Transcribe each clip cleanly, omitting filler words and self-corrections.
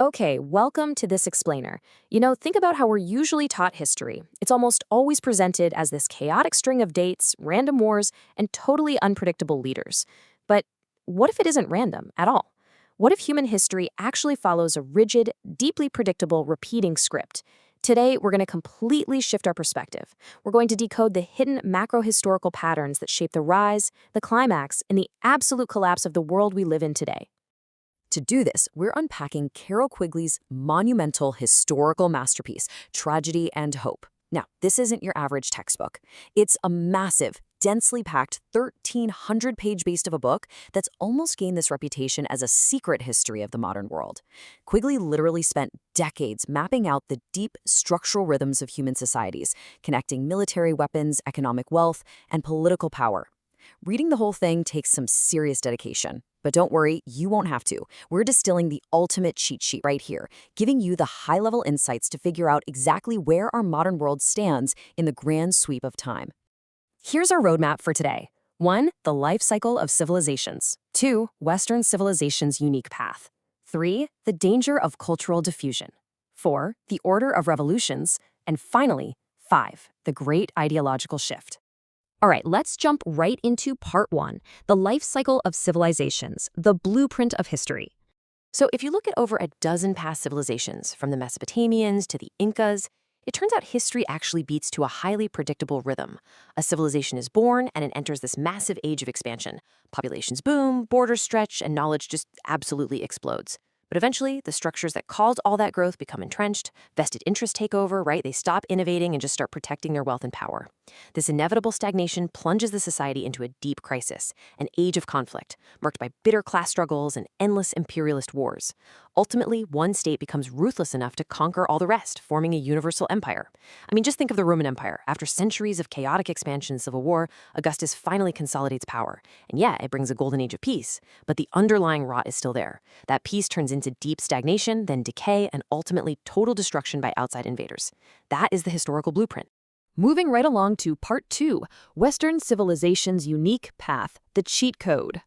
Okay, welcome to this explainer. Think about how we're usually taught history. It's almost always presented as this chaotic string of dates, random wars, and totally unpredictable leaders. But what if it isn't random at all? What if human history actually follows a rigid, deeply predictable, repeating script? Today, we're going to completely shift our perspective. We're going to decode the hidden macro-historical patterns that shape the rise, the climax, and the absolute collapse of the world we live in today. To do this, we're unpacking Carol Quigley's monumental historical masterpiece, Tragedy and Hope. Now, this isn't your average textbook. It's a massive, densely packed 1,300-page beast of a book that's almost gained this reputation as a secret history of the modern world. Quigley literally spent decades mapping out the deep structural rhythms of human societies, connecting military weapons, economic wealth, and political power. Reading the whole thing takes some serious dedication. But don't worry, you won't have to. We're distilling the ultimate cheat sheet right here, giving you the high-level insights to figure out exactly where our modern world stands in the grand sweep of time. Here's our roadmap for today. 1. The life cycle of civilizations. 2. Western civilization's unique path. 3. The danger of cultural diffusion. 4. The order of revolutions. And finally, 5. The great ideological shift. All right, let's jump right into part 1, the life cycle of civilizations, the blueprint of history. So if you look at over a dozen past civilizations, from the Mesopotamians to the Incas, it turns out history actually beats to a highly predictable rhythm. A civilization is born and it enters this massive age of expansion. Populations boom, borders stretch, and knowledge just absolutely explodes. But eventually, the structures that caused all that growth become entrenched, vested interests take over, right? They stop innovating and just start protecting their wealth and power. This inevitable stagnation plunges the society into a deep crisis, an age of conflict, marked by bitter class struggles and endless imperialist wars. Ultimately, one state becomes ruthless enough to conquer all the rest, forming a universal empire. I mean, just think of the Roman Empire. After centuries of chaotic expansion and civil war, Augustus finally consolidates power. And yeah, it brings a golden age of peace, but the underlying rot is still there. That peace turns into deep stagnation, then decay, and ultimately total destruction by outside invaders. That is the historical blueprint. Moving right along to part 2, Western civilization's unique path, the cheat code.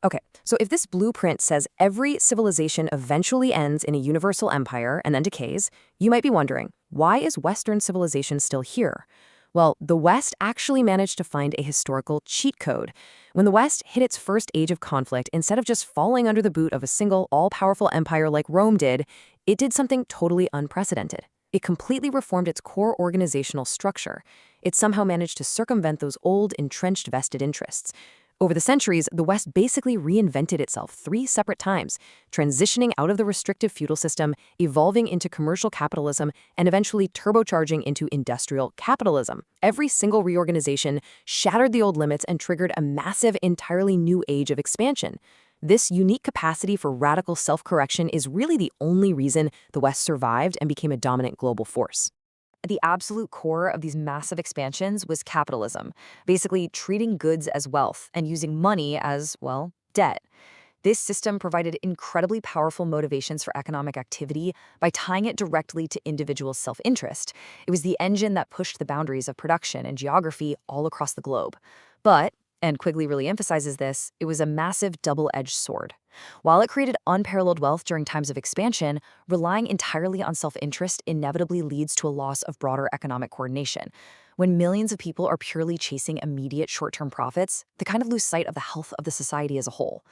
Okay, so if this blueprint says every civilization eventually ends in a universal empire and then decays, you might be wondering, why is Western civilization still here? Well, the West actually managed to find a historical cheat code. When the West hit its first age of conflict, instead of just falling under the boot of a single all-powerful empire like Rome did, it did something totally unprecedented. It completely reformed its core organizational structure. It somehow managed to circumvent those old, entrenched vested interests. Over the centuries, the West basically reinvented itself 3 separate times, transitioning out of the restrictive feudal system, evolving into commercial capitalism, and eventually turbocharging into industrial capitalism. Every single reorganization shattered the old limits and triggered a massive, entirely new age of expansion. This unique capacity for radical self-correction is really the only reason the West survived and became a dominant global force. At the absolute core of these massive expansions was capitalism, basically treating goods as wealth and using money as, well, debt. This system provided incredibly powerful motivations for economic activity by tying it directly to individual self-interest. It was the engine that pushed the boundaries of production and geography all across the globe. But, and Quigley really emphasizes this, it was a massive double-edged sword. While it created unparalleled wealth during times of expansion, relying entirely on self-interest inevitably leads to a loss of broader economic coordination. When millions of people are purely chasing immediate short-term profits, they kind of lose sight of the health of the society as a whole.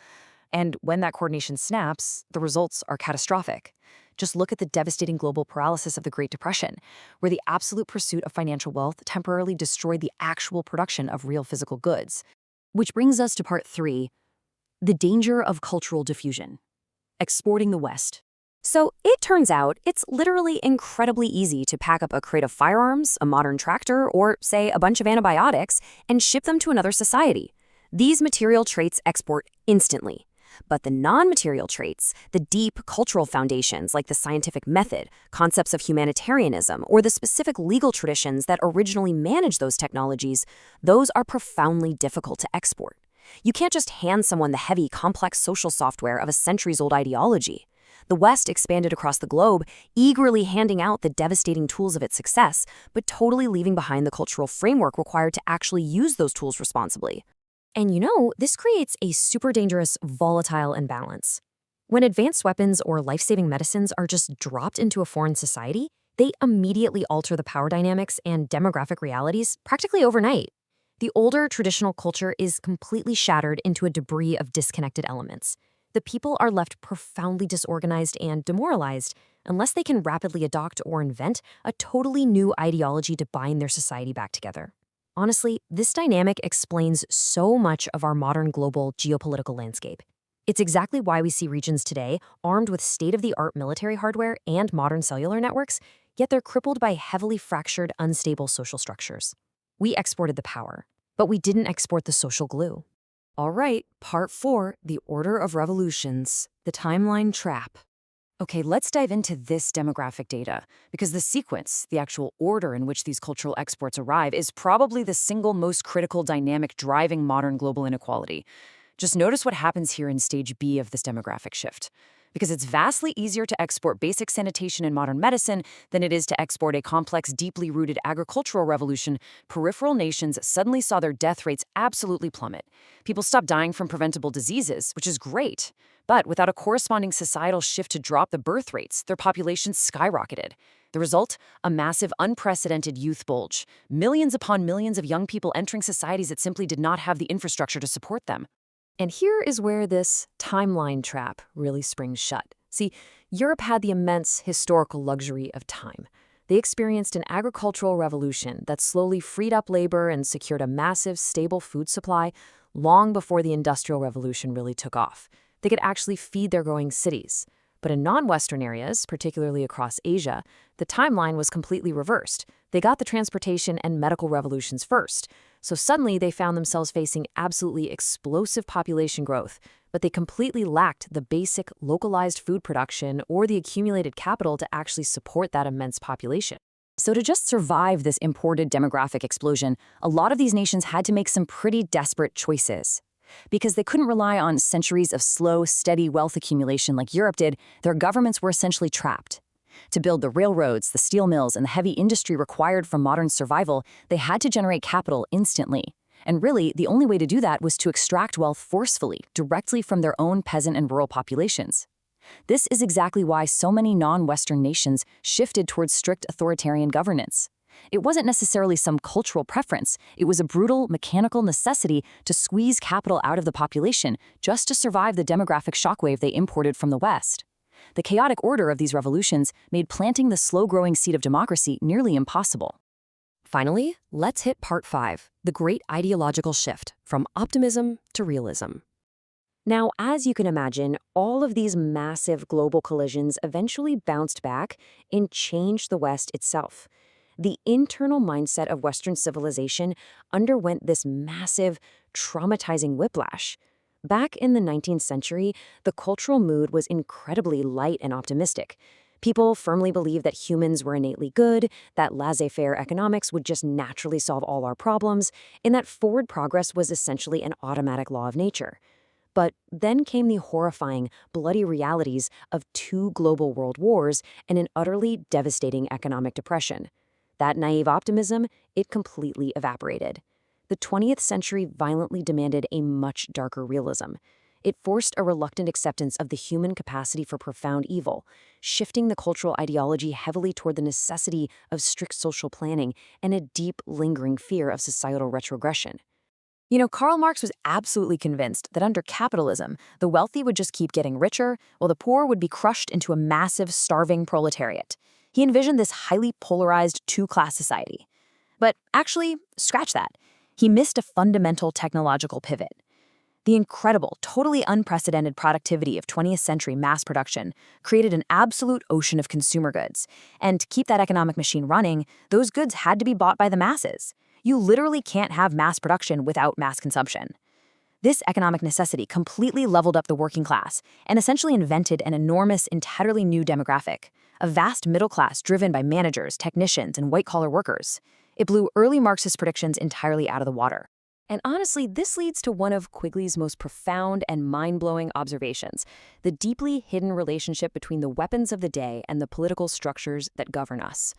And when that coordination snaps, the results are catastrophic. Just look at the devastating global paralysis of the Great Depression, where the absolute pursuit of financial wealth temporarily destroyed the actual production of real physical goods. Which brings us to part 3, the danger of cultural diffusion, exporting the West. So it turns out it's literally incredibly easy to pack up a crate of firearms, a modern tractor, or, say, a bunch of antibiotics and ship them to another society. These material traits export instantly. But the non-material traits, the deep cultural foundations like the scientific method, concepts of humanitarianism, or the specific legal traditions that originally managed those technologies, those are profoundly difficult to export. You can't just hand someone the heavy, complex social software of a centuries-old ideology. The West expanded across the globe, eagerly handing out the devastating tools of its success, but totally leaving behind the cultural framework required to actually use those tools responsibly. And this creates a super dangerous, volatile imbalance. When advanced weapons or life-saving medicines are just dropped into a foreign society, they immediately alter the power dynamics and demographic realities practically overnight. The older traditional culture is completely shattered into a debris of disconnected elements. The people are left profoundly disorganized and demoralized unless they can rapidly adopt or invent a totally new ideology to bind their society back together. Honestly, this dynamic explains so much of our modern global geopolitical landscape. It's exactly why we see regions today armed with state-of-the-art military hardware and modern cellular networks, yet they're crippled by heavily fractured, unstable social structures. We exported the power, but we didn't export the social glue. All right, part 4, the Order of Revolutions, the timeline trap. Okay, let's dive into this demographic data, because the sequence, the actual order in which these cultural exports arrive, is probably the single most critical dynamic driving modern global inequality. Just notice what happens here in stage B of this demographic shift. Because it's vastly easier to export basic sanitation and modern medicine than it is to export a complex, deeply rooted agricultural revolution, peripheral nations suddenly saw their death rates absolutely plummet. People stopped dying from preventable diseases, which is great. But without a corresponding societal shift to drop the birth rates, their populations skyrocketed. The result? A massive, unprecedented youth bulge. Millions upon millions of young people entering societies that simply did not have the infrastructure to support them. And here is where this timeline trap really springs shut. See, Europe had the immense historical luxury of time. They experienced an agricultural revolution that slowly freed up labor and secured a massive, stable food supply long before the Industrial Revolution really took off. They could actually feed their growing cities. But in non-Western areas, particularly across Asia, the timeline was completely reversed. They got the transportation and medical revolutions first. So suddenly they found themselves facing absolutely explosive population growth, but they completely lacked the basic localized food production or the accumulated capital to actually support that immense population. So to just survive this imported demographic explosion, a lot of these nations had to make some pretty desperate choices. Because they couldn't rely on centuries of slow, steady wealth accumulation like Europe did, their governments were essentially trapped. To build the railroads, the steel mills, and the heavy industry required for modern survival, they had to generate capital instantly. And really, the only way to do that was to extract wealth forcefully, directly from their own peasant and rural populations. This is exactly why so many non-Western nations shifted towards strict authoritarian governance. It wasn't necessarily some cultural preference. It was a brutal, mechanical necessity to squeeze capital out of the population just to survive the demographic shockwave they imported from the West. The chaotic order of these revolutions made planting the slow-growing seed of democracy nearly impossible. Finally, let's hit part 5, the great ideological shift from optimism to realism. Now, as you can imagine, all of these massive global collisions eventually bounced back and changed the West itself. The internal mindset of Western civilization underwent this massive, traumatizing whiplash. Back in the 19th century, the cultural mood was incredibly light and optimistic. People firmly believed that humans were innately good, that laissez-faire economics would just naturally solve all our problems, and that forward progress was essentially an automatic law of nature. But then came the horrifying, bloody realities of 2 global world wars and an utterly devastating economic depression. That naive optimism, it completely evaporated. The 20th century violently demanded a much darker realism. It forced a reluctant acceptance of the human capacity for profound evil, shifting the cultural ideology heavily toward the necessity of strict social planning and a deep, lingering fear of societal retrogression. Karl Marx was absolutely convinced that under capitalism, the wealthy would just keep getting richer, while the poor would be crushed into a massive, starving proletariat. He envisioned this highly polarized 2-class society. But actually, scratch that. He missed a fundamental technological pivot. The incredible, totally unprecedented productivity of 20th century mass production created an absolute ocean of consumer goods. And to keep that economic machine running, those goods had to be bought by the masses. You literally can't have mass production without mass consumption. This economic necessity completely leveled up the working class and essentially invented an enormous, entirely new demographic, a vast middle class driven by managers, technicians, and white-collar workers. It blew early Marxist predictions entirely out of the water. And honestly, this leads to one of Quigley's most profound and mind-blowing observations, the deeply hidden relationship between the weapons of the day and the political structures that govern us.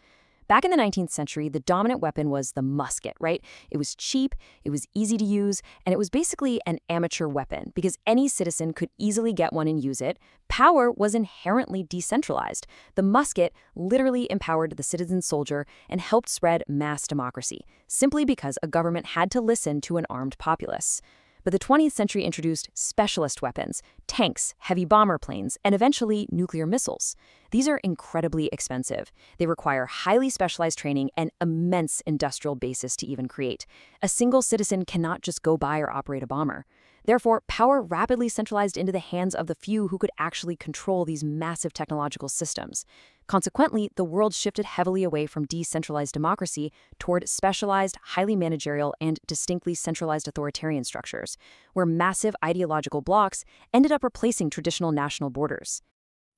Back in the 19th century, the dominant weapon was the musket, right? It was cheap, it was easy to use, and it was basically an amateur weapon because any citizen could easily get one and use it. Power was inherently decentralized. The musket literally empowered the citizen soldier and helped spread mass democracy, simply because a government had to listen to an armed populace. But the 20th century introduced specialist weapons, tanks, heavy bomber planes, and eventually nuclear missiles. These are incredibly expensive. They require highly specialized training and immense industrial bases to even create. A single citizen cannot just go buy or operate a bomber. Therefore, power rapidly centralized into the hands of the few who could actually control these massive technological systems. Consequently, the world shifted heavily away from decentralized democracy toward specialized, highly managerial, and distinctly centralized authoritarian structures, where massive ideological blocks ended up replacing traditional national borders.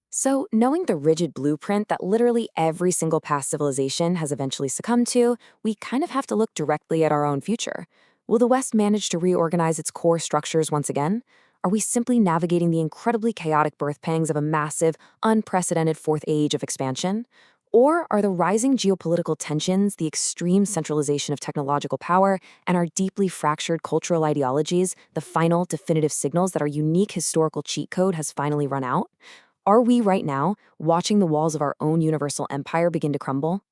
So, knowing the rigid blueprint that literally every single past civilization has eventually succumbed to, we kind of have to look directly at our own future. Will the West manage to reorganize its core structures once again? Are we simply navigating the incredibly chaotic birth pangs of a massive, unprecedented fourth age of expansion? Or are the rising geopolitical tensions, the extreme centralization of technological power, and our deeply fractured cultural ideologies the final definitive signals that our unique historical cheat code has finally run out? Are we right now watching the walls of our own universal empire begin to crumble?